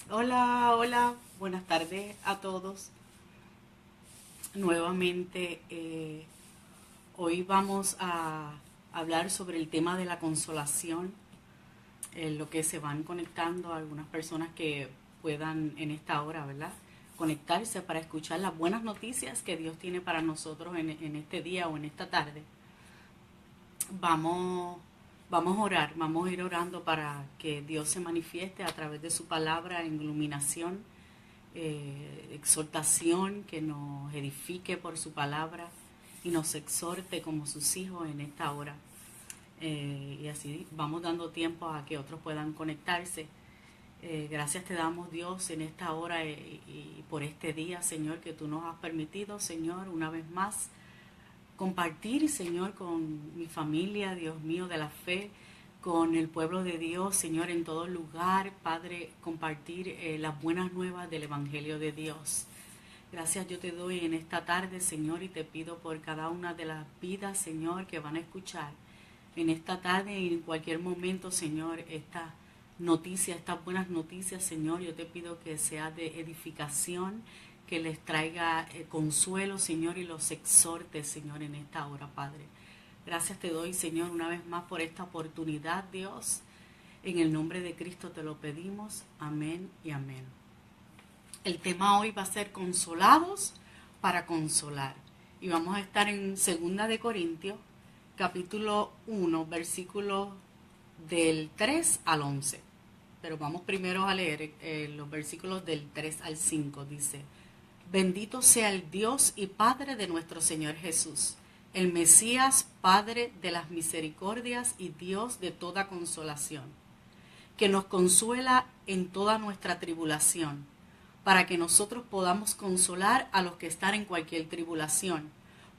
Hola, hola, buenas tardes a todos. Nuevamente, hoy vamos a hablar sobre el tema de la consolación, lo que se van conectando algunas personas que puedan en esta hora, ¿verdad? Conectarse para escuchar las buenas noticias que Dios tiene para nosotros en este día o en esta tarde. Vamos, vamos a orar, vamos a ir orando para que Dios se manifieste a través de su palabra en iluminación, exhortación, que nos edifique por su palabra y nos exhorte como sus hijos en esta hora. Y así vamos dando tiempo a que otros puedan conectarse. Gracias te damos, Dios, en esta hora y por este día, Señor, que tú nos has permitido, Señor, una vez más compartir, Señor, con mi familia, Dios mío, de la fe, con el pueblo de Dios, Señor, en todo lugar, Padre, compartir las buenas nuevas del Evangelio de Dios. Gracias yo te doy en esta tarde, Señor, y te pido por cada una de las vidas, Señor, que van a escuchar en esta tarde y en cualquier momento, Señor, esta noticia, estas buenas noticias, Señor, yo te pido que sea de edificación, que les traiga consuelo, Señor, y los exhorte, Señor, en esta hora, Padre. Gracias te doy, Señor, una vez más por esta oportunidad, Dios. En el nombre de Cristo te lo pedimos. Amén y amén. El tema hoy va a ser consolados para consolar. Y vamos a estar en 2 de Corintios, capítulo 1, versículos del 3 al 11. Pero vamos primero a leer los versículos del 3 al 5. Dice: Bendito sea el Dios y Padre de nuestro Señor Jesús, el Mesías, Padre de las misericordias y Dios de toda consolación, que nos consuela en toda nuestra tribulación, para que nosotros podamos consolar a los que están en cualquier tribulación,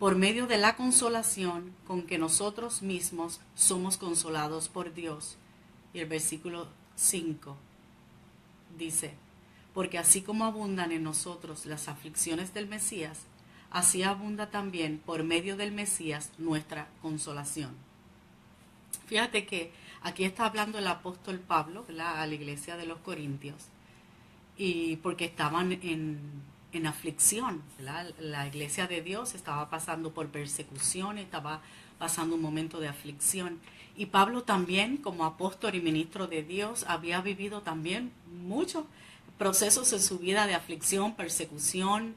por medio de la consolación con que nosotros mismos somos consolados por Dios. Y el versículo 5 dice: Porque así como abundan en nosotros las aflicciones del Mesías, así abunda también por medio del Mesías nuestra consolación. Fíjate que aquí está hablando el apóstol Pablo, ¿verdad?, a la iglesia de los Corintios, y porque estaban en aflicción, ¿verdad? La iglesia de Dios estaba pasando por persecución, estaba pasando un momento de aflicción. Y Pablo también, como apóstol y ministro de Dios, había vivido también muchos procesos en su vida de aflicción, persecución,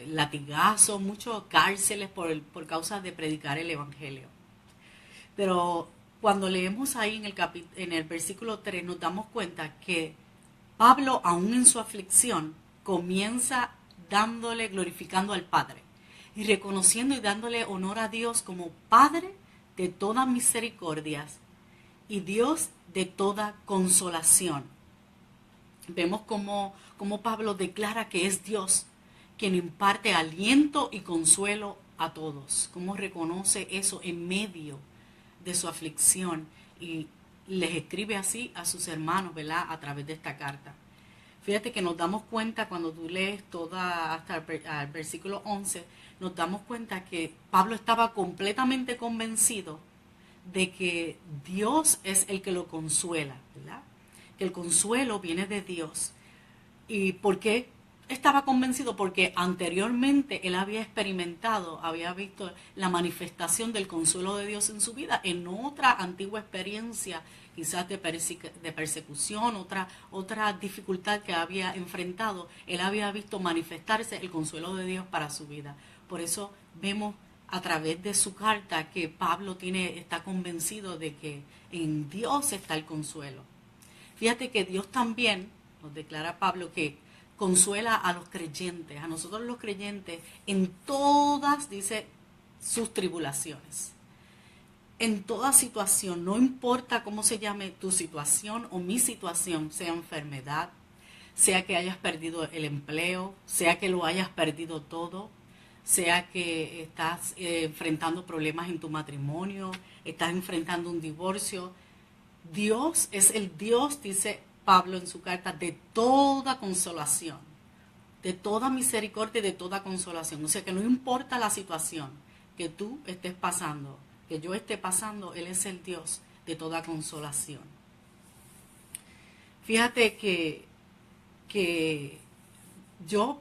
latigazos, muchos cárceles por causa de predicar el Evangelio. Pero cuando leemos ahí en el versículo 3 nos damos cuenta que Pablo, aún en su aflicción, comienza dándole, glorificando al Padre y reconociendo y dándole honor a Dios como Padre de todas misericordias y Dios de toda consolación. Vemos como Pablo declara que es Dios quien imparte aliento y consuelo a todos, cómo reconoce eso en medio de su aflicción y les escribe así a sus hermanos, ¿verdad?, a través de esta carta. Fíjate que nos damos cuenta cuando tú lees toda hasta el versículo 11, nos damos cuenta que Pablo estaba completamente convencido de que Dios es el que lo consuela, ¿verdad? Que el consuelo viene de Dios. ¿Y por qué estaba convencido? Porque anteriormente él había experimentado, había visto la manifestación del consuelo de Dios en su vida en otra antigua experiencia, quizás de persecución, otra dificultad que había enfrentado. Él había visto manifestarse el consuelo de Dios para su vida. Por eso vemos a través de su carta que Pablo está convencido de que en Dios está el consuelo. Fíjate que Dios también, nos declara Pablo, que consuela a los creyentes, a nosotros los creyentes, en todas, dice, sus tribulaciones. En toda situación, no importa cómo se llame tu situación o mi situación, sea enfermedad, sea que hayas perdido el empleo, sea que lo hayas perdido todo, sea que estás enfrentando problemas en tu matrimonio, estás enfrentando un divorcio. Dios es el Dios, dice Pablo en su carta, de toda consolación, de toda misericordia y de toda consolación. O sea que no importa la situación que tú estés pasando, que yo esté pasando, Él es el Dios de toda consolación. Fíjate que que yo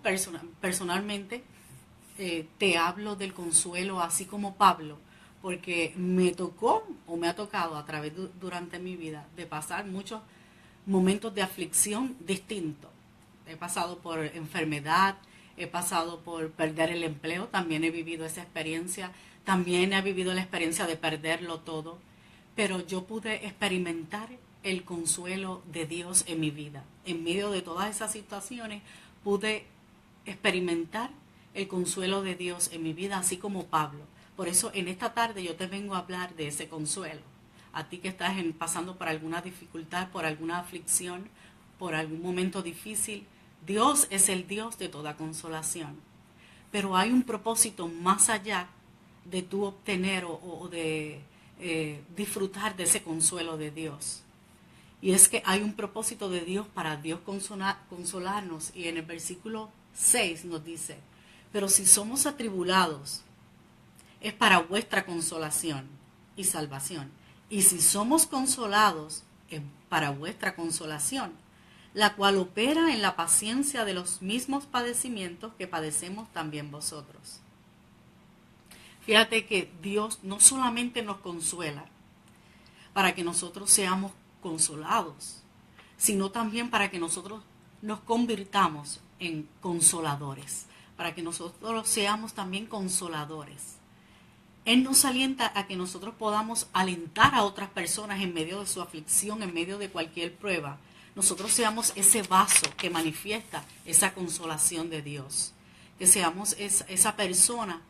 personalmente te hablo del consuelo así como Pablo, porque me tocó o me ha tocado a través durante mi vida de pasar muchos momentos de aflicción distintos. He pasado por enfermedad, he pasado por perder el empleo, también he vivido esa experiencia, también he vivido la experiencia de perderlo todo, pero yo pude experimentar el consuelo de Dios en mi vida. En medio de todas esas situaciones pude experimentar el consuelo de Dios en mi vida, así como Pablo. Por eso en esta tarde yo te vengo a hablar de ese consuelo. A ti que estás pasando por alguna dificultad, por alguna aflicción, por algún momento difícil, Dios es el Dios de toda consolación. Pero hay un propósito más allá de tú obtener o de disfrutar de ese consuelo de Dios. Y es que hay un propósito de Dios para Dios consolarnos. Y en el versículo 6 nos dice, pero si somos atribulados, es para vuestra consolación y salvación. Y si somos consolados, es para vuestra consolación, la cual opera en la paciencia de los mismos padecimientos que padecemos también vosotros. Fíjate que Dios no solamente nos consuela para que nosotros seamos consolados, sino también para que nosotros nos convirtamos en consoladores, para que nosotros seamos también consoladores. Él nos alienta a que nosotros podamos alentar a otras personas en medio de su aflicción, en medio de cualquier prueba. Nosotros seamos ese vaso que manifiesta esa consolación de Dios. Que seamos esa persona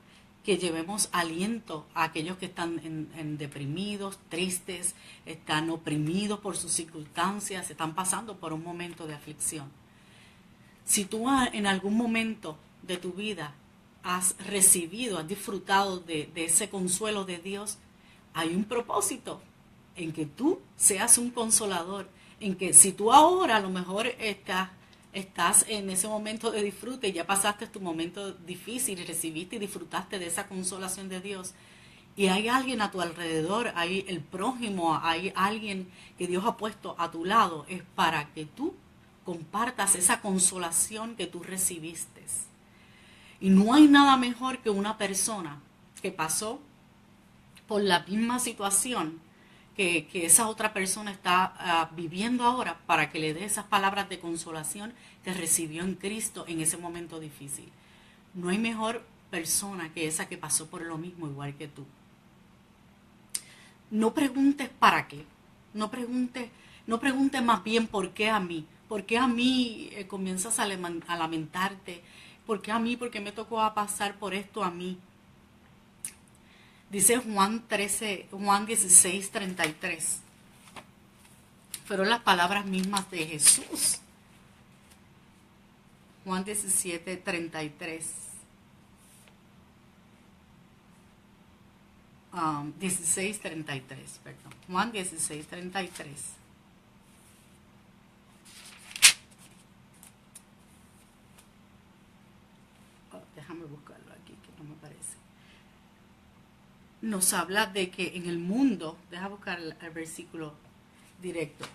que llevemos aliento a aquellos que están en deprimidos, tristes, están oprimidos por sus circunstancias, están pasando por un momento de aflicción. Si tú en algún momento de tu vida has recibido, has disfrutado de ese consuelo de Dios, hay un propósito en que tú seas un consolador, en que si tú ahora a lo mejor estás en ese momento de disfrute y ya pasaste tu momento difícil y recibiste y disfrutaste de esa consolación de Dios, y hay alguien a tu alrededor, hay el prójimo, hay alguien que Dios ha puesto a tu lado, es para que tú compartas esa consolación que tú recibiste. Y no hay nada mejor que una persona que pasó por la misma situación que esa otra persona está viviendo ahora, para que le dé esas palabras de consolación que recibió en Cristo en ese momento difícil. No hay mejor persona que esa que pasó por lo mismo igual que tú. No preguntes para qué, no preguntes más bien por qué a mí. ¿Por qué a mí comienzas a lamentarte? ¿Por qué a mí? ¿Por qué me tocó a pasar por esto a mí? Dice Juan 16, 33. Fueron las palabras mismas de Jesús. Juan 17, 33. 16, 33, perdón. Juan 16, 33. Déjame buscarlo aquí, que no me parece. Nos habla de que en el mundo, deja buscar el versículo directo,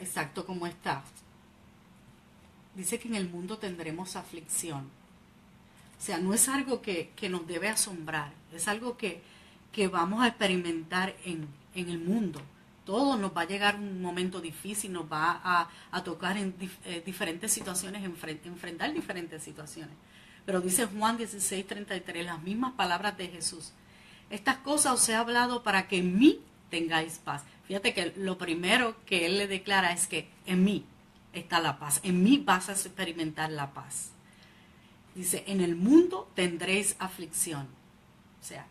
exacto como está. Dice que en el mundo tendremos aflicción. O sea, no es algo que nos debe asombrar, es algo que vamos a experimentar en el mundo. Todo nos va a llegar un momento difícil, nos va a tocar en diferentes situaciones, enfrentar diferentes situaciones. Pero dice Juan 16, 33, las mismas palabras de Jesús. Estas cosas os he hablado para que en mí tengáis paz. Fíjate que lo primero que él le declara es que en mí está la paz. En mí vas a experimentar la paz. Dice, en el mundo tendréis aflicción. O sea,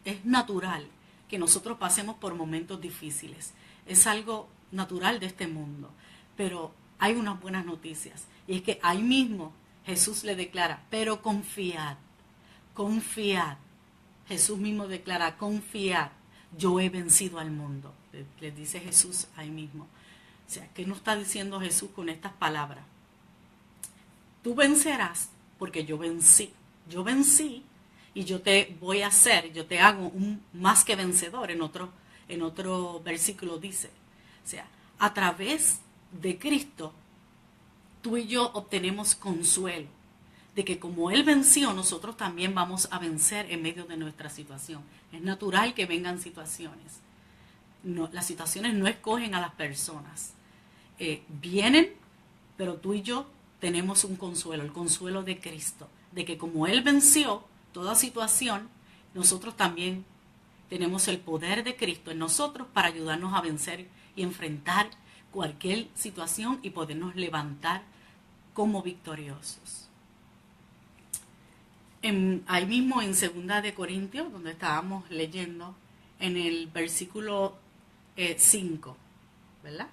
es natural que nosotros pasemos por momentos difíciles. Es algo natural de este mundo. Pero hay unas buenas noticias. Y es que ahí mismo Jesús le declara, pero confiad, confiad. Jesús mismo declara, confiad, yo he vencido al mundo. Le dice Jesús ahí mismo. O sea, ¿qué nos está diciendo Jesús con estas palabras? Tú vencerás porque yo vencí. Yo vencí y yo te voy a hacer, yo te hago un más que vencedor. En otro versículo dice, o sea, a través de Cristo tú y yo obtenemos consuelo de que como Él venció, nosotros también vamos a vencer en medio de nuestra situación. Es natural que vengan situaciones. No, las situaciones no escogen a las personas. Vienen, pero tú y yo tenemos un consuelo, el consuelo de Cristo, de que como Él venció toda situación, nosotros también tenemos el poder de Cristo en nosotros para ayudarnos a vencer y enfrentar cualquier situación y podernos levantar como victoriosos. Ahí mismo en 2 Corintios, donde estábamos leyendo, en el versículo 5, ¿verdad?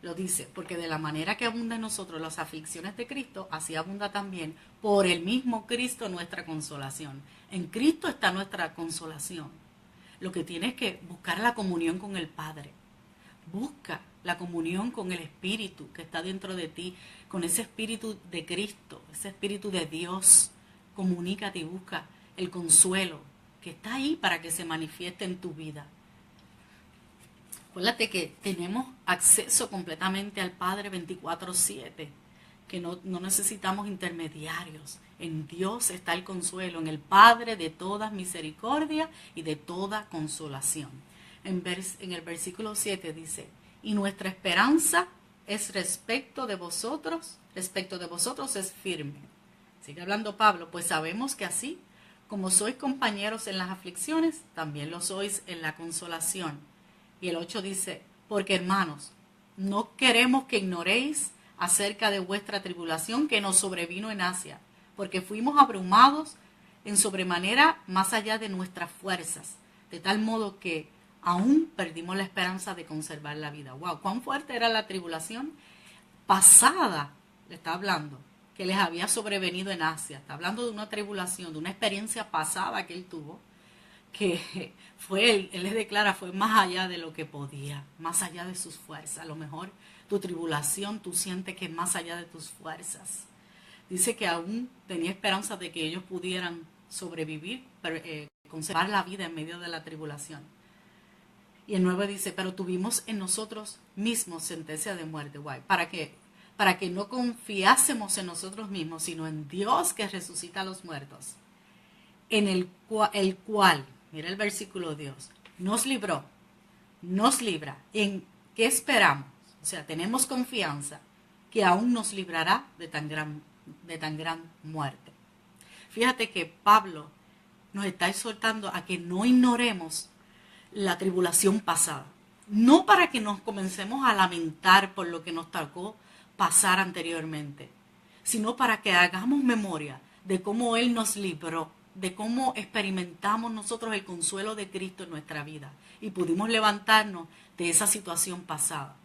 Lo dice, porque de la manera que abunda en nosotros las aflicciones de Cristo, así abunda también por el mismo Cristo nuestra consolación. En Cristo está nuestra consolación. Lo que tienes es que buscar la comunión con el Padre. Busca la comunión con el Espíritu que está dentro de ti, con ese Espíritu de Cristo, ese Espíritu de Dios. Comunícate y busca el consuelo que está ahí para que se manifieste en tu vida. Acuérdate que tenemos acceso completamente al Padre 24/7, que no necesitamos intermediarios. En Dios está el consuelo, en el Padre de toda misericordia y de toda consolación. En el versículo 7 dice, y nuestra esperanza es respecto de vosotros es firme. Sigue hablando Pablo, pues sabemos que así como sois compañeros en las aflicciones, también lo sois en la consolación. Y el 8 dice, porque hermanos, no queremos que ignoréis acerca de vuestra tribulación que nos sobrevino en Asia, porque fuimos abrumados en sobremanera más allá de nuestras fuerzas, de tal modo que aún perdimos la esperanza de conservar la vida. ¡Wow! ¿Cuán fuerte era la tribulación pasada? Le está hablando, que les había sobrevenido en Asia. Está hablando de una tribulación, de una experiencia pasada que él tuvo, que él les declara, fue más allá de lo que podía, más allá de sus fuerzas. A lo mejor tu tribulación, tú sientes que es más allá de tus fuerzas. Dice que aún tenía esperanza de que ellos pudieran sobrevivir, conservar la vida en medio de la tribulación. Y el 9 dice, pero tuvimos en nosotros mismos sentencia de muerte. Guay, ¿para qué? Para que no confiásemos en nosotros mismos, sino en Dios que resucita a los muertos, en el cual, mira el versículo Dios, nos libró, nos libra. ¿En qué esperamos? O sea, tenemos confianza que aún nos librará de tan gran muerte. Fíjate que Pablo nos está exhortando a que no ignoremos la tribulación pasada. No para que nos comencemos a lamentar por lo que nos tocó pasar anteriormente, sino para que hagamos memoria de cómo Él nos libró, de cómo experimentamos nosotros el consuelo de Cristo en nuestra vida y pudimos levantarnos de esa situación pasada.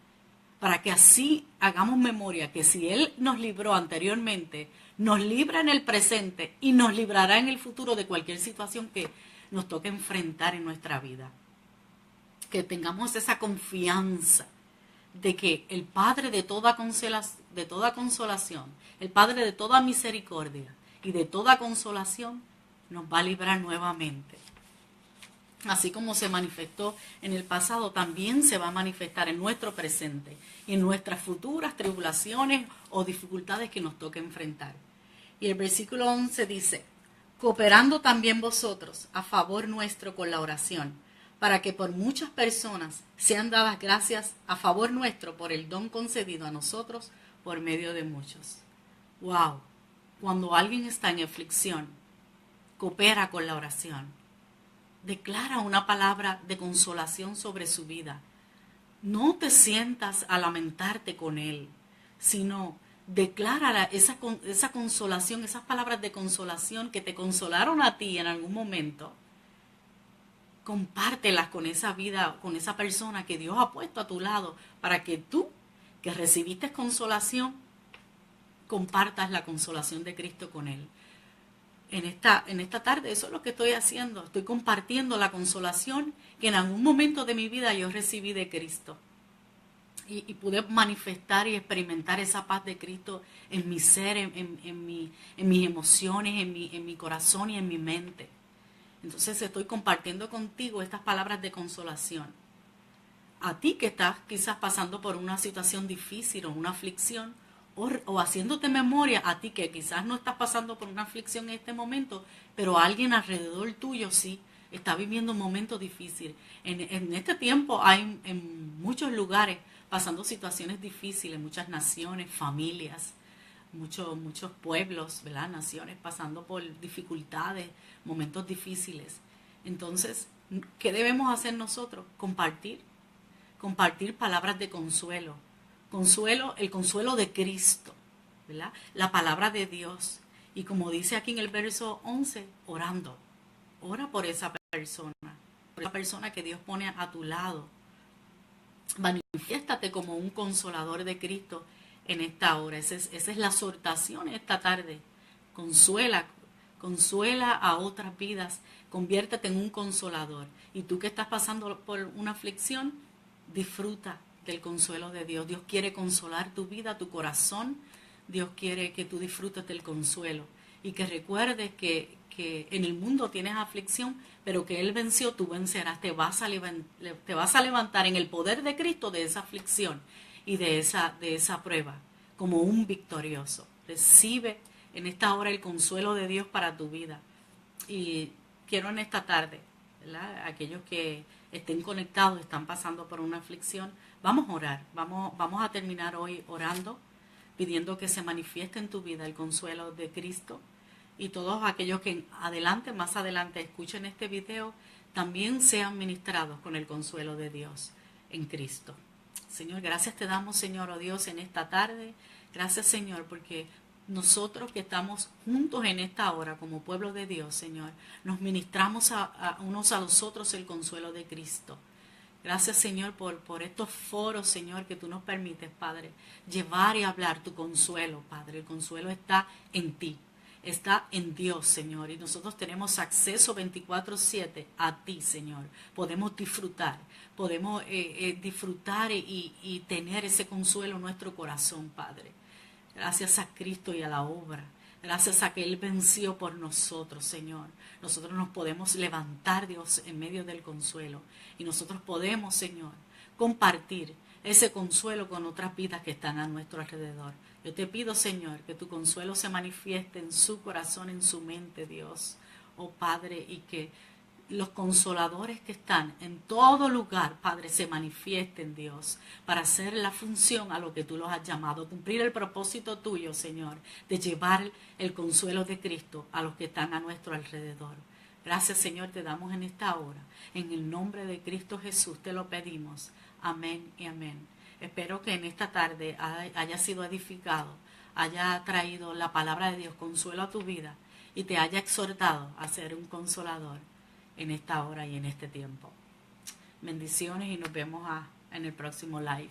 Para que así hagamos memoria que si Él nos libró anteriormente, nos libra en el presente y nos librará en el futuro de cualquier situación que nos toque enfrentar en nuestra vida. Que tengamos esa confianza de que el Padre de toda consolación, el Padre de toda misericordia y de toda consolación nos va a librar nuevamente. Así como se manifestó en el pasado, también se va a manifestar en nuestro presente y en nuestras futuras tribulaciones o dificultades que nos toque enfrentar. Y el versículo 11 dice, cooperando también vosotros a favor nuestro con la oración, para que por muchas personas sean dadas gracias a favor nuestro por el don concedido a nosotros por medio de muchos. ¡Wow! Cuando alguien está en aflicción, coopera con la oración. Declara una palabra de consolación sobre su vida. No te sientas a lamentarte con él, sino declara esa consolación, esas palabras de consolación que te consolaron a ti en algún momento. Compártelas con esa vida, con esa persona que Dios ha puesto a tu lado, para que tú, que recibiste consolación, compartas la consolación de Cristo con él. En esta tarde eso es lo que estoy haciendo. Estoy compartiendo la consolación que en algún momento de mi vida yo recibí de Cristo. Y pude manifestar y experimentar esa paz de Cristo en mi ser, en mis emociones, en mi corazón y en mi mente. Entonces estoy compartiendo contigo estas palabras de consolación. A ti que estás quizás pasando por una situación difícil o una aflicción, o haciéndote memoria a ti que quizás no estás pasando por una aflicción en este momento, pero alguien alrededor tuyo sí está viviendo un momento difícil. En este tiempo hay en muchos lugares pasando situaciones difíciles, muchas naciones, familias, muchos pueblos, ¿verdad? Naciones pasando por dificultades, momentos difíciles. Entonces, ¿qué debemos hacer nosotros? Compartir palabras de consuelo. Consuelo, el consuelo de Cristo, ¿verdad? La palabra de Dios. Y como dice aquí en el verso 11, orando. Ora por esa persona que Dios pone a tu lado. Manifiéstate como un consolador de Cristo en esta hora. Esa es la exhortación esta tarde. Consuela a otras vidas, conviértete en un consolador. Y tú que estás pasando por una aflicción, disfruta del consuelo de Dios. Dios quiere consolar tu vida, tu corazón. Dios quiere que tú disfrutes del consuelo y que recuerdes que en el mundo tienes aflicción, pero que Él venció, tú vencerás. Te vas a levantar en el poder de Cristo de esa aflicción y de esa prueba como un victorioso. Recibe en esta hora el consuelo de Dios para tu vida. Y quiero en esta tarde, ¿verdad? Aquellos que estén conectados, están pasando por una aflicción, vamos a orar, vamos a terminar hoy orando, pidiendo que se manifieste en tu vida el consuelo de Cristo. Y todos aquellos que más adelante escuchen este video, también sean ministrados con el consuelo de Dios en Cristo. Señor, gracias te damos, Señor, oh Dios, en esta tarde. Gracias, Señor, porque nosotros que estamos juntos en esta hora como pueblo de Dios, Señor, nos ministramos a unos a los otros el consuelo de Cristo. Gracias, Señor, por estos foros, Señor, que tú nos permites, Padre, llevar y hablar tu consuelo, Padre. El consuelo está en ti, está en Dios, Señor, y nosotros tenemos acceso 24/7 a ti, Señor. Podemos disfrutar y tener ese consuelo en nuestro corazón, Padre. Gracias a Cristo y a la obra. Gracias a que Él venció por nosotros, Señor. Nosotros nos podemos levantar, Dios, en medio del consuelo. Y nosotros podemos, Señor, compartir ese consuelo con otras vidas que están a nuestro alrededor. Yo te pido, Señor, que tu consuelo se manifieste en su corazón, en su mente, Dios. Oh Padre, y que los consoladores que están en todo lugar, Padre, se manifiesten, Dios, para hacer la función a lo que tú los has llamado, cumplir el propósito tuyo, Señor, de llevar el consuelo de Cristo a los que están a nuestro alrededor. Gracias, Señor, te damos en esta hora. En el nombre de Cristo Jesús te lo pedimos. Amén y amén. Espero que en esta tarde haya sido edificado, haya traído la palabra de Dios consuelo a tu vida y te haya exhortado a ser un consolador en esta hora y en este tiempo. Bendiciones y nos vemos en el próximo live.